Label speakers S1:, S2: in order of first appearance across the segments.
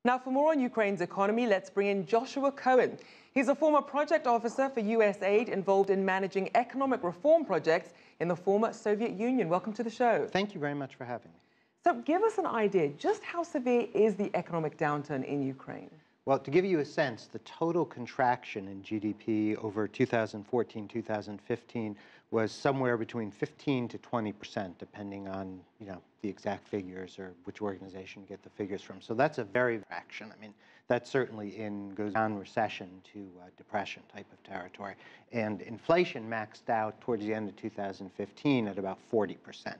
S1: Now, for more on Ukraine's economy, let's bring in Joshua Cohen. He's a former project officer for USAID involved in managing economic reform projects in the former Soviet Union. Welcome to the show.
S2: Thank you very much for having me.
S1: So give us an idea, just how severe is the economic downturn in Ukraine?
S2: Well, to give you a sense, the total contraction in GDP over 2014-2015 was somewhere between 15 to 20%, depending on, the exact figures or which organization you get the figures from. So that's a very fraction. I mean, that certainly goes down recession to depression type of territory. And inflation maxed out towards the end of 2015 at about 40%.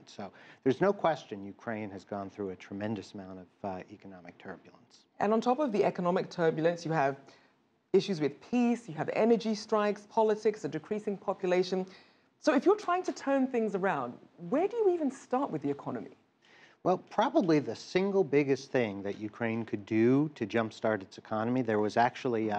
S2: So there's no question Ukraine has gone through a tremendous amount of economic turbulence.
S1: And on top of the economic turbulence, you have issues with peace, you have energy strikes, politics, a decreasing population. So if you're trying to turn things around, where do you even start with the economy?
S2: Well, probably the single biggest thing that Ukraine could do to jumpstart its economy, there was actually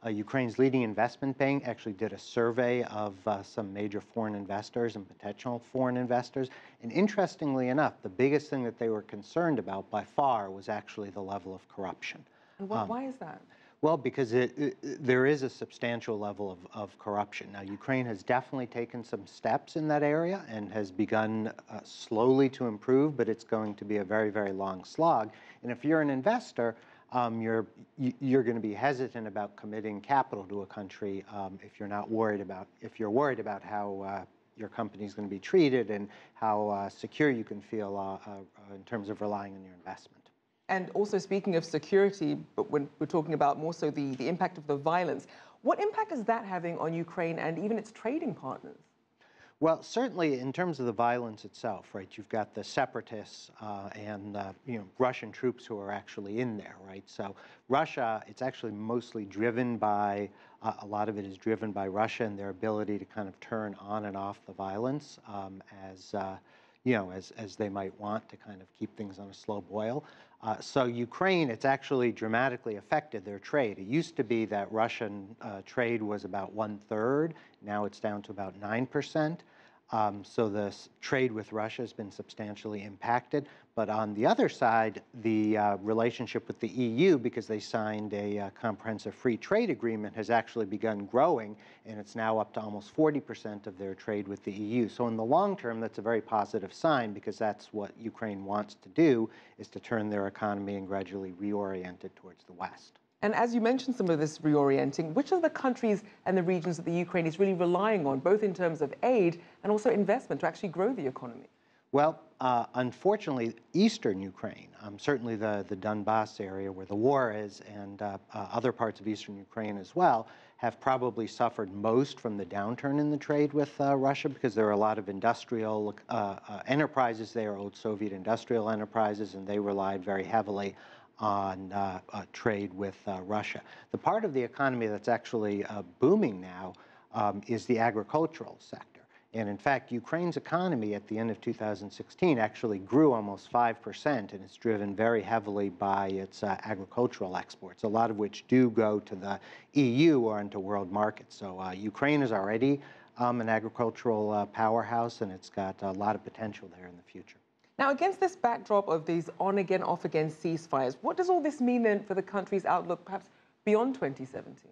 S2: Ukraine's leading investment bank actually did a survey of some major foreign investors and potential foreign investors. And interestingly enough, the biggest thing that they were concerned about by far was actually the level of corruption.
S1: And why is that?
S2: Well, because there is a substantial level of corruption. Now, Ukraine has definitely taken some steps in that area and has begun slowly to improve, but it's going to be a very, very long slog. And if you're an investor, you're going to be hesitant about committing capital to a country if you're worried about how your company is going to be treated and how secure you can feel in terms of relying on your investment.
S1: And also speaking of security, but when we're talking about more so the impact of the violence, what impact is that having on Ukraine and even its trading partners?
S2: Well, certainly in terms of the violence itself, right, you've got the separatists and Russian troops who are actually in there, right? So Russia, it's actually mostly driven by, a lot of it is driven by Russia and their ability to kind of turn on and off the violence as they might want to kind of keep things on a slow boil. So Ukraine, it's actually dramatically affected their trade. It used to be that Russian trade was about 1/3. Now it's down to about 9%. So the trade with Russia has been substantially impacted. But on the other side, the relationship with the EU, because they signed a comprehensive free trade agreement, has actually begun growing, and it's now up to almost 40% of their trade with the EU. So in the long term, that's a very positive sign, because that's what Ukraine wants to do, is to turn their economy and gradually reorient it towards the West.
S1: And as you mentioned some of this reorienting, which are the countries and the regions that the Ukraine is really relying on, both in terms of aid and also investment, to actually grow the economy?
S2: Well, unfortunately, eastern Ukraine, certainly the Donbass area where the war is, and other parts of eastern Ukraine as well, have probably suffered most from the downturn in the trade with Russia, because there are a lot of industrial enterprises there, old Soviet industrial enterprises, and they relied very heavily on trade with Russia. The part of the economy that's actually booming now is the agricultural sector. And in fact, Ukraine's economy at the end of 2016 actually grew almost 5%, and it's driven very heavily by its agricultural exports, a lot of which do go to the EU or into world markets. So Ukraine is already an agricultural powerhouse, and it's got a lot of potential there in the future.
S1: Now, against this backdrop of these on-again, off-again ceasefires, what does all this mean then for the country's outlook, perhaps beyond 2017?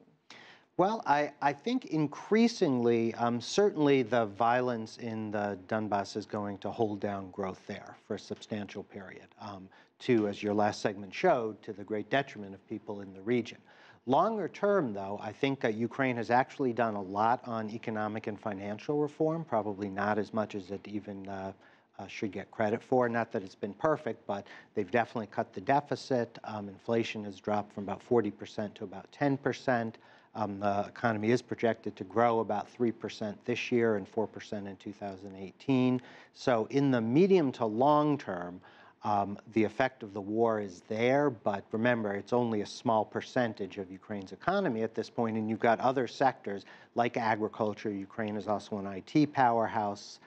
S2: Well, I think increasingly, certainly the violence in the Donbass is going to hold down growth there for a substantial period, as your last segment showed, to the great detriment of people in the region. Longer term, though, I think Ukraine has actually done a lot on economic and financial reform, probably not as much as it even should get credit for. Not that it's been perfect, but they've definitely cut the deficit. Inflation has dropped from about 40% to about 10%. The economy is projected to grow about 3% this year and 4% in 2018. So in the medium to long term, the effect of the war is there, but remember, it's only a small percentage of Ukraine's economy at this point, and you've got other sectors like agriculture. Ukraine is also an IT powerhouse.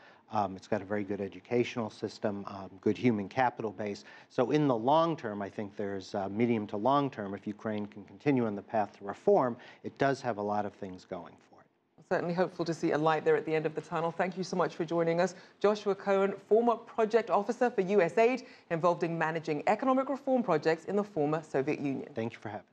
S2: It's got a very good educational system, good human capital base. So in the long term, I think there's medium to long term, if Ukraine can continue on the path to reform, it does have a lot of things going for it.
S1: Certainly hopeful to see a light there at the end of the tunnel. Thank you so much for joining us. Joshua Cohen, former project officer for USAID, involved in managing economic reform projects in the former Soviet Union.
S2: Thank you for having me.